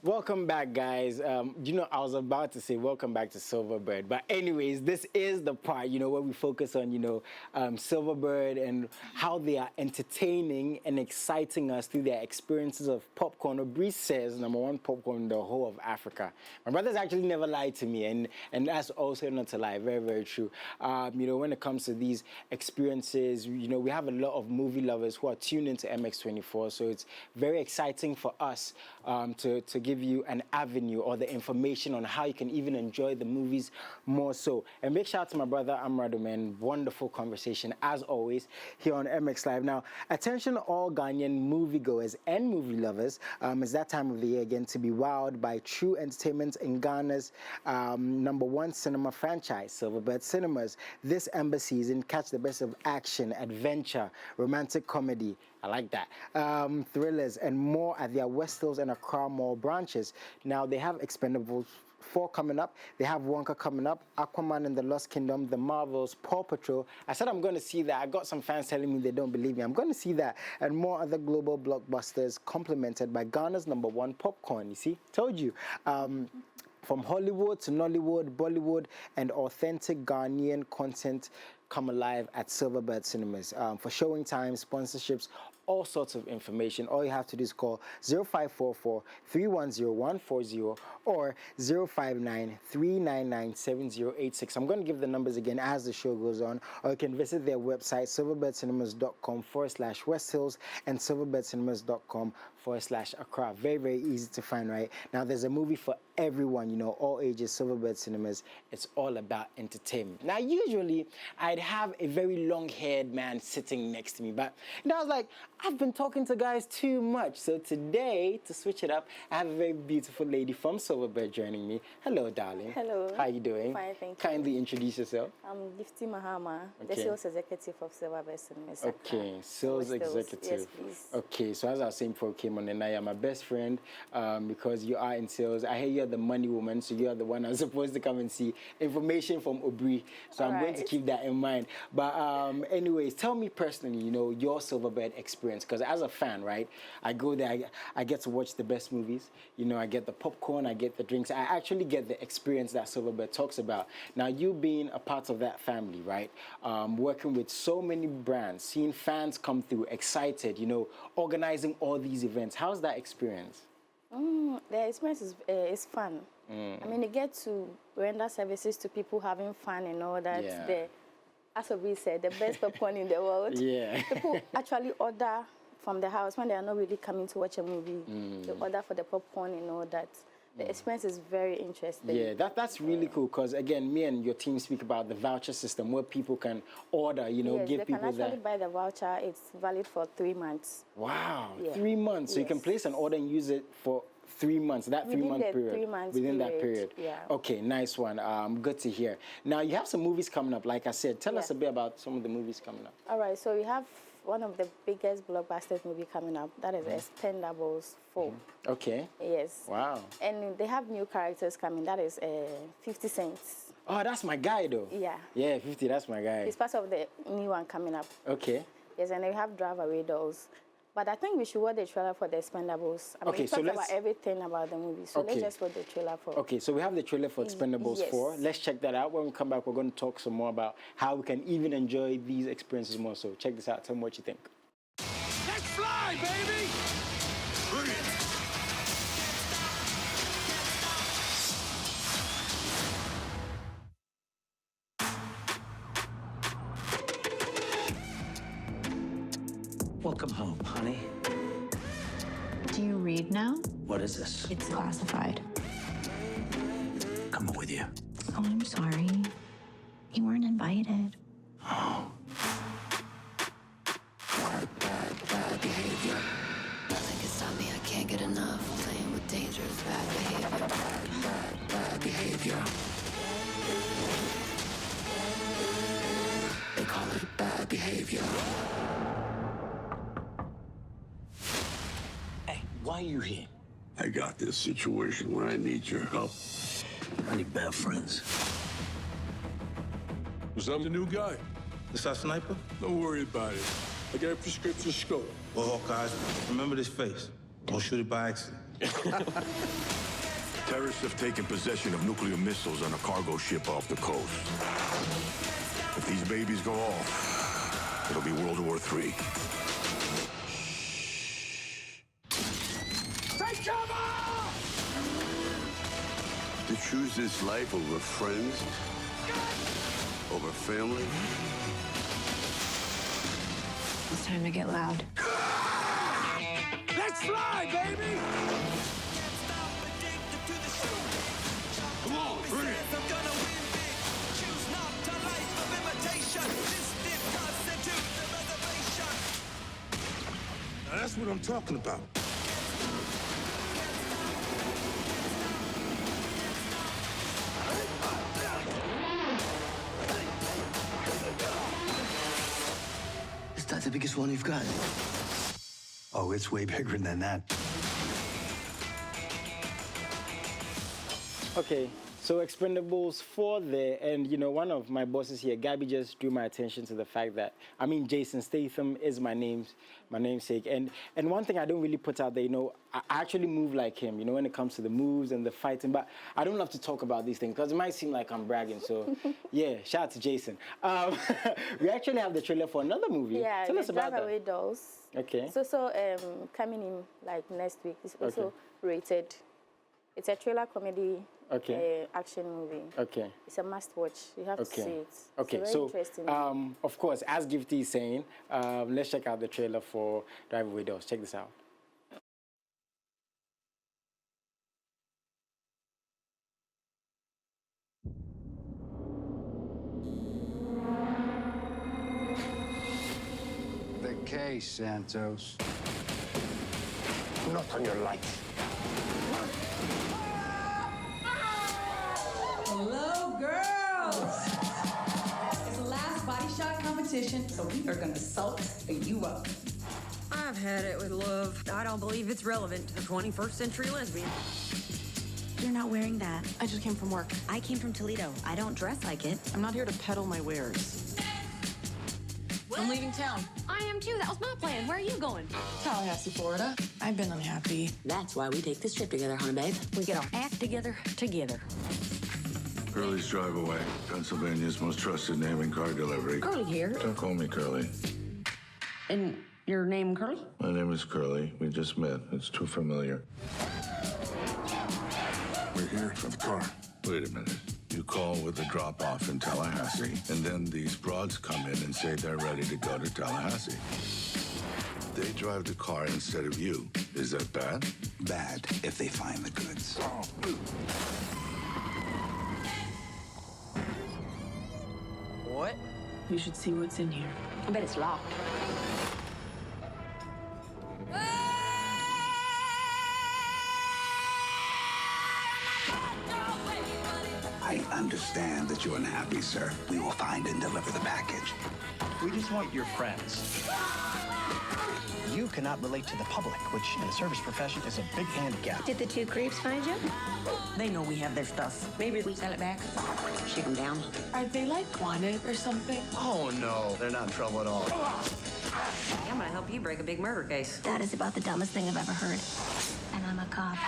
Welcome back, guys. I was about to say welcome back to Silverbird, but anyways, this is the part, where we focus on, Silverbird and how they are entertaining and exciting us through their experiences of popcorn. Obri says #1 popcorn in the whole of Africa. My brother's actually never lied to me, and that's also not a lie. Very, very true. When it comes to these experiences, we have a lot of movie lovers who are tuned into MX24, so it's very exciting for us to give you an avenue or the information on how you can even enjoy the movies more so. And big shout out to my brother Amrado, man. Wonderful conversation as always here on MX Live. Now, attention all Ghanaian moviegoers and movie lovers. It's that time of the year again to be wowed by true entertainment in Ghana's #1 cinema franchise, Silverbird Cinemas. This Ember season, catch the best of action, adventure, romantic comedy. I like that. Thrillers and more at their West Hills and Accra Mall branches. Now, they have Expendables 4 coming up. They have Wonka coming up, Aquaman and the Lost Kingdom, The Marvels, Paw Patrol. I said I'm going to see that. I got some fans telling me they don't believe me. I'm going to see that. And more other global blockbusters complemented by Ghana's #1 popcorn. You see? Told you. From Hollywood to Nollywood, Bollywood, and authentic Ghanaian content come alive at Silverbird Cinemas. For showing times, sponsorships, all sorts of information. All you have to do is call 0544-310-140 or 059-399-7086. I'm going to give the numbers again as the show goes on, or you can visit their website, silverbirdcinemas.com/West Hills and silverbirdcinemas.com/Accra. Very, very easy to find, right? Now, there's a movie for everyone, all ages. Silverbird Cinemas, it's all about entertainment. Now, usually, I'd have a very long-haired man sitting next to me, but, I was like, I've been talking to guys too much. So today, to switch it up, I have a very beautiful lady from Silverbird joining me. Hello, darling. Hello. How are you doing? Fine, thank you. Kindly introduce yourself. I'm Gifty Mahama, the sales executive of Silverbird Cinemas. Okay, sales executive. Yes, please. Okay, so as I was saying before we came on, and I am my best friend because you are in sales. I hear you're the money woman, so you are the one I'm supposed to come and see information from Obri. So I'm going to keep that in mind. But anyways, tell me personally, your Silverbird experience. Because as a fan, right, I go there, I get to watch the best movies. I get the popcorn, I get the drinks. I actually get the experience that Silverbird talks about. Now, you being a part of that family, right, working with so many brands, seeing fans come through, excited, organizing all these events. How's that experience? The experience is fun. I mean, you get to render services to people having fun and all that. Yeah. As Obri said, the best popcorn in the world. Yeah. People actually order from the house when they are not really coming to watch a movie. They order for the popcorn and all that. The experience is very interesting. Yeah, that's really cool because, again, me and your team speak about the voucher system where people can order, give people that. Yes, they can actually buy the voucher. It's valid for 3 months. Wow, 3 months. So you can place an order and use it for 3 months, that 3 month period. 3 months within that period. Yeah. Okay, nice one. Good to hear. Now, you have some movies coming up, like I said. Tell us a bit about some of the movies coming up. All right, so we have one of the biggest blockbusters movie coming up. That is Expendables 4. Okay. Yes. Wow. And they have new characters coming. That is 50 Cent. Oh, that's my guy, though. Yeah. Yeah, 50, that's my guy. It's part of the new one coming up. Okay. Yes, and we have Drive Away Dolls. But I think we should watch the trailer for the Expendables. I mean, okay, we talked about everything about the movie, so let's just watch the trailer for. Okay, so we have the trailer for Expendables 4. Let's check that out. When we come back, we're going to talk some more about how we can even enjoy these experiences more. So check this out. Tell me what you think. Let's fly, baby! Bring it! Welcome home, honey. Do you read now? What is this? It's classified. Coming with you. Oh, I'm sorry. You weren't invited. Oh. Bad behavior. Nothing can stop me, I can't get enough. Playing with dangerous bad behavior. Bad behavior. They call it bad behavior. Why are you here? I got this situation where I need your help. I need bad friends. Was that the new guy? Is that sniper? Don't worry about it. I got a prescription scope. Well, Hawkeyes, remember this face. Don't shoot it by accident. Terrorists have taken possession of nuclear missiles on a cargo ship off the coast. If these babies go off, it'll be World War III. Take cover! To choose this life over friends, over family. It's time to get loud. Let's fly, baby! Come on, bring it! Now that's what I'm talking about. Is that the biggest one you've got? Oh, it's way bigger than that. Okay, so Expendables 4 there, and you know, one of my bosses here, Gabby, just drew my attention to the fact that, I mean, Jason Statham is my namesake, and one thing I don't really put out there, you know, I actually move like him, you know, when it comes to the moves and the fighting, but I don't love to talk about these things because it might seem like I'm bragging, so yeah, shout out to Jason. We actually have the trailer for another movie. Yeah, Tell us the about Drive Away that. Dolls. Okay. It's also coming in like next week. It's also rated. It's a thriller comedy action movie. Okay. It's a must watch. You have to see it. Okay, it's a very so interesting. of course, as Gifty is saying, let's check out the trailer for Drive Away Dolls. Check this out. The case, Santos. Not on your life. Hello, girls! It's the last body shot competition, so we are gonna salt you up. I've had it with love. I don't believe it's relevant to the 21st century lesbian. You're not wearing that. I just came from work. I came from Toledo. I don't dress like it. I'm not here to peddle my wares. I'm leaving town. I am too. That was my plan. Where are you going? Tallahassee, Florida. I've been unhappy. That's why we take this trip together, honey babe. We get our act together. Curly's Drive Away, Pennsylvania's most trusted name in car delivery. Curly here. Don't call me Curly. And your name, Curly? My name is Curly. We just met. It's too familiar. We're here for the car. Wait a minute. You call with a drop-off in Tallahassee, and then these broads come in and say they're ready to go to Tallahassee. They drive the car instead of you. Is that bad? Bad if they find the goods. What? You should see what's in here. I bet it's locked. I understand that you're unhappy, sir. We will find and deliver the package. We just want your friends. You cannot relate to the public, which in the service profession is a big handicap. Did the two creeps find you? They know we have their stuff. Maybe we sell it back. Shake them down. Are they like wanted or something? Oh no, they're not in trouble at all. I'm gonna help you break a big murder case. That is about the dumbest thing I've ever heard. And I'm a cop.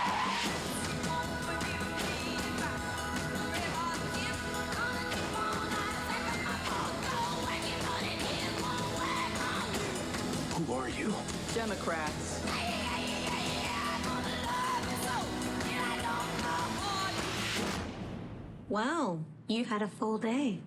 Who are you? Democrats. Wow, you've had a full day.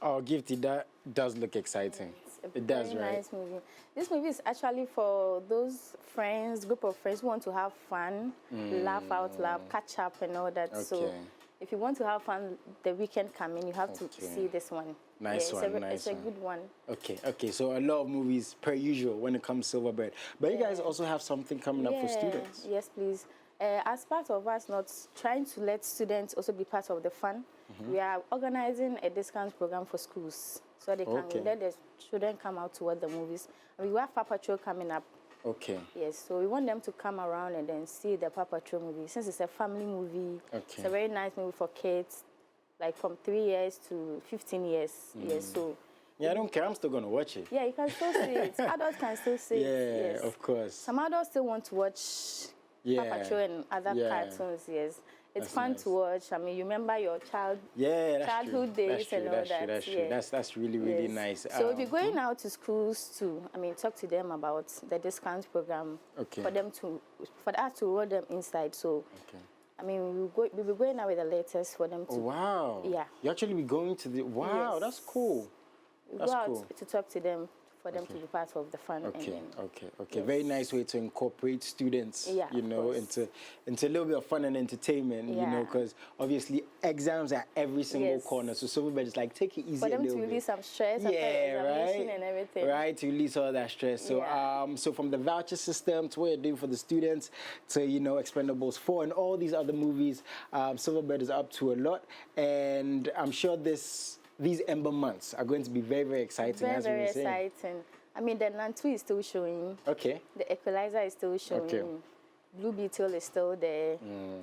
Oh, Gifty, that does look exciting. It does, very right? nice movie. This movie is actually for those friends, group of friends who want to have fun, laugh out loud, catch up and all that. So Okay. if you want to have fun the weekend coming, you have to see this one. Nice yeah, one, nice it's a one. good one. Okay, so a lot of movies per usual when it comes to Silverbird. But you guys also have something coming up for students. Yes, please. As part of us not trying to let students also be part of the fun, we are organizing a discount program for schools so they can let the children come out to watch the movies. And we have Paw Patrol coming up. Okay. Yes, so we want them to come around and then see the Paw Patrol movie. Since it's a family movie, it's a very nice movie for kids, like from 3 years to 15 years. Yes, so Yeah, I don't care. I'm still going to watch it. Yeah, you can still see it. Adults can still see it. Yeah, Yes. of course. Some adults still want to watch Paw Patrol and other cartoons. Yes. It's That's fun nice. to watch. I mean, you remember your childhood days and all that. That's true. Yes. That's really, really nice. So we'll be going out to schools to, I mean, talk to them about the discount program for us to roll them inside. So, I mean, we'll be going out with the letters for them to. Oh, wow. Yeah. You actually be going to the. Wow, Yes. that's cool. We'll That's go out cool. to talk to them for them to be part of the fun. Okay, and then, okay. Very nice way to incorporate students, Yeah, you of know, course. into a little bit of fun and entertainment, you know, Yeah. because obviously exams are every single Yes. corner. So Silverbird is like, take it easy For them a to little release bit. some stress after Yeah, examination right. and everything. Right, to release all that stress. So, Yeah. so from the voucher system to what you're doing for the students to, you know, Expendables 4 and all these other movies, Silverbird is up to a lot. And I'm sure these Ember months are going to be very, very exciting. Very, as we very were saying. exciting. I mean, the Nantu is still showing. Okay. The Equalizer is still showing. Okay. Blue Beetle is still there.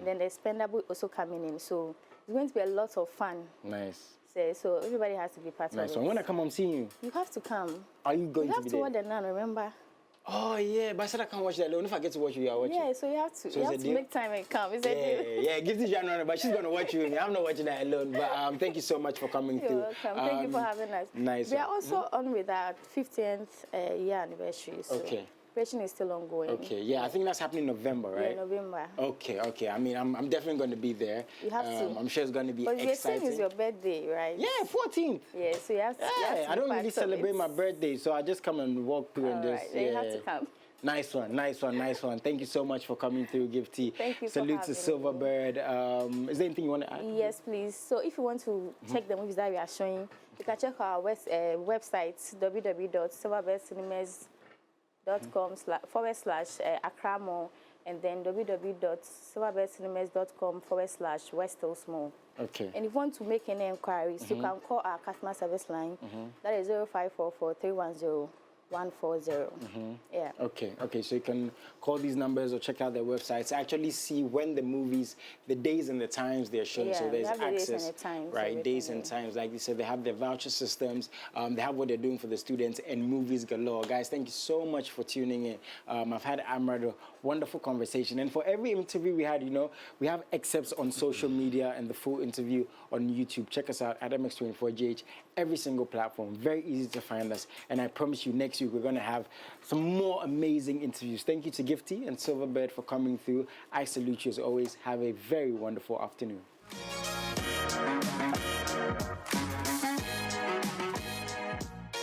Then the Expendable also coming in. So it's going to be a lot of fun. Nice. So everybody has to be part Nice of it. one. When I come, I'm seeing you. You have to come. Are you going You to have be to there? watch the Nun, remember? Oh yeah, but I said I can't watch that alone. If I get to watch you, I'll watch Yeah, it. so you have to. So You it's have a to deal? make time and come. Is that deal? Yeah, give this genre, but she's gonna watch you with me. I'm not watching that alone. But thank you so much for coming You're through. welcome. Thank you for having us. Nice. We are also on with our 15th year anniversary. So Okay. preparation is still ongoing. Okay, yeah, I think that's happening in November, right? Yeah, November. Okay. I mean, I'm definitely going to be there. You have to. I'm sure it's going to be But you're saying exciting. it's your birthday, right? Yeah, 14th. Yeah, so you have to. you have Yeah, to I be don't part really of celebrate it. my birthday, so I just come and walk through and All just. right, then you have to come. Nice one. Thank you so much for coming through, Gifty. Thank you for Salute to having me. Silverbird. Is there anything you want to add? Yes, please. So if you want to check the movies that we are showing, you can check our website, www.silverbirdcinemas.com/Accra Mall, and then www.silverbirdcinemas.com/West Hills Mall. Okay. And if you want to make any inquiries, you can call our customer service line. That is 0544-310-140. Yeah. Okay, so you can call these numbers or check out their websites. Actually see when the movies, the days and the times they're showing. Yeah, so there's they have the days access, and the times, right? Days everything, and times. Like you said, they have their voucher systems. They have what they're doing for the students and movies galore. Guys, thank you so much for tuning in. I've had Amrad a wonderful conversation. And for every interview we had, you know, we have excerpts on social media and the full interview on YouTube. Check us out at MX24GH, every single platform. Very easy to find us. And I promise you, next week we're going to have some more amazing interviews. Thank you to Gifty and Silverbird for coming through. I salute you as always. Have a very wonderful afternoon.